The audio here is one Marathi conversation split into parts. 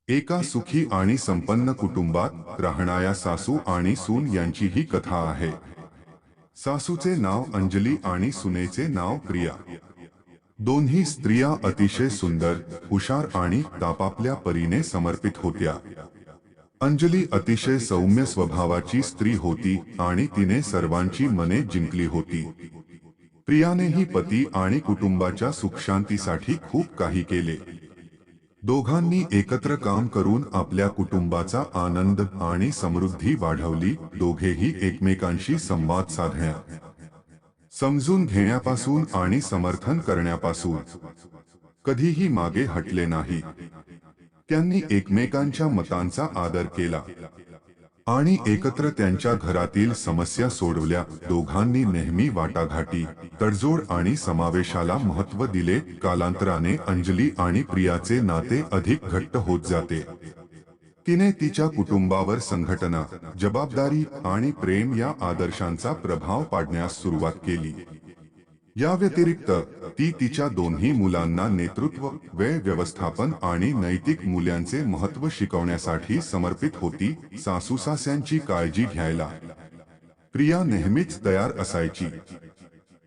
एका सुखी आणि संपन्न कुटुंबात राहणाऱ्या सासू आणि सून यांची ही कथा आहे। सासूचे नाव अंजली आणि सुनेचे नाव प्रिया। दोन्ही स्त्रिया अतिशय सुंदर, हुशार आणि आपापल्या परीने समर्पित होत्या। अंजली अतिशय सौम्य स्वभावाची स्त्री होती आणि तिने सर्वांची मने जिंकली होती। प्रियानेही पती आणि कुटुंबाच्या सुखशांतीसाठी खूप काही केले। दोघांनी एकत्र काम करून आपल्या कुटुंबाचा आनंद आणि समृद्धी वाढवली। दोघेही एकमेकांशी संवाद साधण्या, समजून घेण्यापासून आणि समर्थन करण्यापासून कधीही मागे हटले नाही। त्यांनी एकमेकांच्या मतांचा आदर केला आणि एकत्र त्यांच्या घरातील समस्या सोडवल्या। दोघांनी नेहमी वाटाघाटी, तडजोड आणि समावेशाला महत्त्व दिले। कालांतराने अंजली आणि प्रियाचे नाते अधिक घट्ट होत जाते। तिने तिच्या कुटुंबावर संघटना, जबाबदारी आणि प्रेम या आदर्शांचा प्रभाव पाडण्यास सुरुवात केली। या व्यतिरिक्त ती तिच्या दोन्ही मुलांना नेतृत्व, वेळ व्यवस्थापन आणि नैतिक मूल्यांचे महत्त्व शिकवण्यासाठी समर्पित होती। सासू-सासऱ्यांची काळजी घ्यायला प्रिया नेहमीच तयार असायची।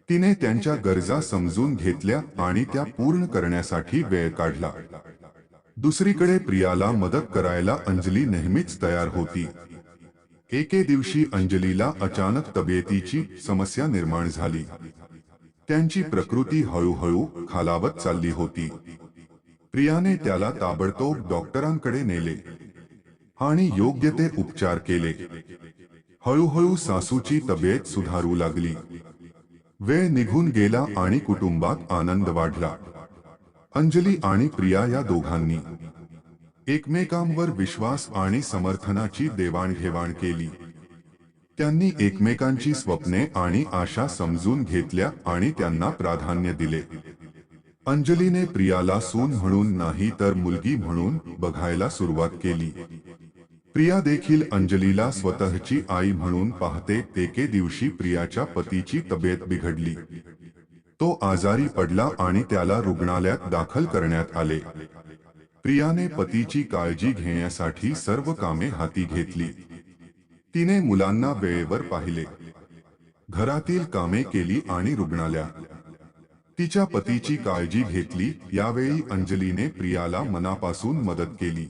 तिने त्यांच्या गरजा समजून घेतल्या आणि त्या पूर्ण करण्यासाठी वेळ काढला। दुसरीकडे प्रियाला मदत करायला अंजली नेहमीच तयार होती। एके दिवशी अंजलीला अचानक तब्येतीची समस्या निर्माण झाली। त्यांची प्रकृती हळूहळू खालावत चालली होती। प्रियाने त्याला ताबडतोब डॉक्टरांकडे नेले आणि योग्य ते उपचार केले। हळूहळू सासूची तब्येत सुधारू लागली। वेळ निघून गेला आणि कुटुंबात आनंद वाढला। अंजली आणि प्रिया या दोघांनी एकमेकांवर विश्वास आणि समर्थनाची देवाणघेवाण केली। त्यांनी एकमेकांची स्वप्ने आणि आशा समजून घेतल्या आणि त्यांना प्राधान्य दिले। अंजलीने प्रियाला सून म्हणून नाही तर मुलगी म्हणून बघायला सुरुवात केली। प्रिया देखील अंजलीला स्वतःची आई म्हणून पाहते। एके दिवशी प्रियाच्या पतीची तब्येत बिघडली। तो आजारी पडला आणि त्याला रुग्णालयात दाखल करण्यात आले। प्रियाने पतीची काळजी घेण्यासाठी सर्व कामे हाती घेतली। तिने मुलांना वेळेवर पाहिले, घरातील कामे केली आणि रुग्णालयात तिच्या पतीची काळजी घेतली। यावेळी अंजलीने प्रियाला मनापासून मदत केली।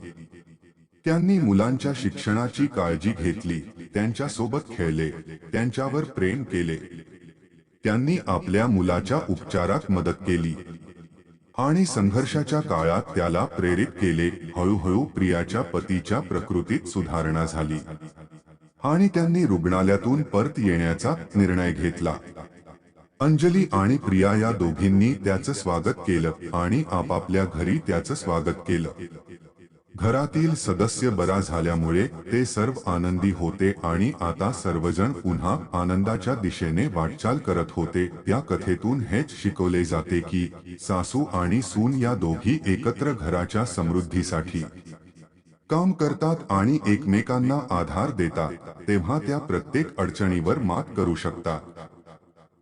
त्यांनी मुलांच्या शिक्षणाची काळजी घेतली, त्यांच्यासोबत खेळले, त्यांच्यावर प्रेम केले। त्यांनी आपल्या मुलाच्या उपचारात मदत केली आणि संघर्षाच्या काळात त्याला प्रेरित केले। हळूहळू प्रियाच्या पतीच्या प्रकृतीत सुधारणा झाली आणि त्यांनी रुग्णालयातून परत येण्याचा निर्णय घेतला। अंजली आणि प्रिया या दोघींनी त्याचं स्वागत केलं आणि आपापल्या घरी त्याचं स्वागत केलं। घरातील सदस्य बरा झाल्यामुळे ते सर्व आनंदी होते आणि आता सर्वजण पुन्हा आनंदाच्या दिशेने वाटचाल करत होते। या कथेतून हेच शिकवले जाते की सासू आणि सून या दोघी एकत्र घराच्या समृद्धीसाठी काम करतात आणि एकमेकांना आधार देतात, तेव्हा त्या प्रत्येक अडचणीवर मात करू शकतात।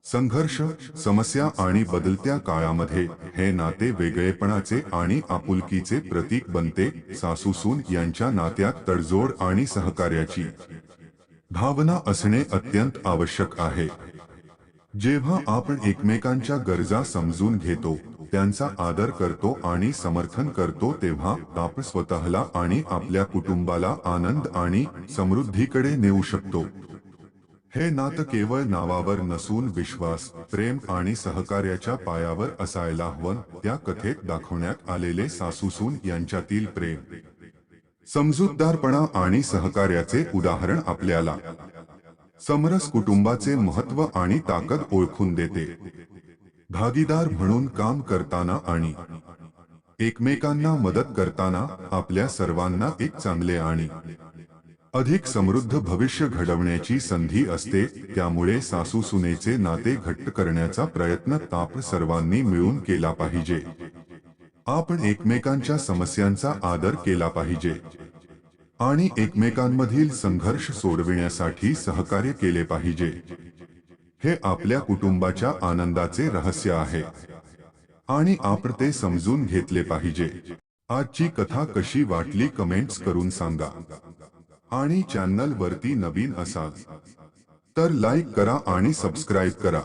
संघर्ष, समस्या आणि बदलत्या काळामध्ये हे नाते वेगळेपणाचे आणि आपुलकीचे प्रतीक बनते। सासू-सून यांच्या नात्यात तडजोड आणि सहकार्याची भावना असणे अत्यंत आवश्यक आहे। जेव्हा आपण एकमेकांच्या गरजा समजून घेतो, त्यांचा आदर करतो आणि समर्थन करतो, तेव्हा आपण स्वतःला आणि आपल्या कुटुंबाला आनंद आणि समृद्धीकडे नेऊ शकतो। हे नातं केवळ नावावर नसून विश्वास, प्रेम आणि सहकार्याच्या पायावर असायला हवं। त्या कथेत दाखवण्यात आलेले सासू-सून यांच्यातील प्रेम, समजूतदारपणा आणि सहकार्याचे उदाहरण आपल्याला समरस कुटुंबाचे महत्त्व आणि ताकद ओळखून देते। भागीदार म्हणून काम करताना आणि एकमेकांना मदत करताना आपल्या सर्वांना एक चांगले आणि अधिक समृद्ध भविष्य घडवण्याची संधी असते। त्यामुळे सासू-सुनेचे नाते घट्ट करण्याचा प्रयत्न आपण सर्वांनी मिळून केला पाहिजे। आपण एकमेकांच्या समस्यांचा आदर केला पाहिजे आणि एकमेकांमधील संघर्ष सोडविण्यासाठी सहकार्य केले पाहिजे। हे आपल्या कुटुंबाच्या आनंदाचे रहस्य आहे आणि आपण ते समजून घेतले पाहिजे। आजची कथा कशी वाटली कमेंट्स करून सांगा आणि चॅनल वरती नवीन असाल तर लाईक करा आणि सबस्क्राईब करा।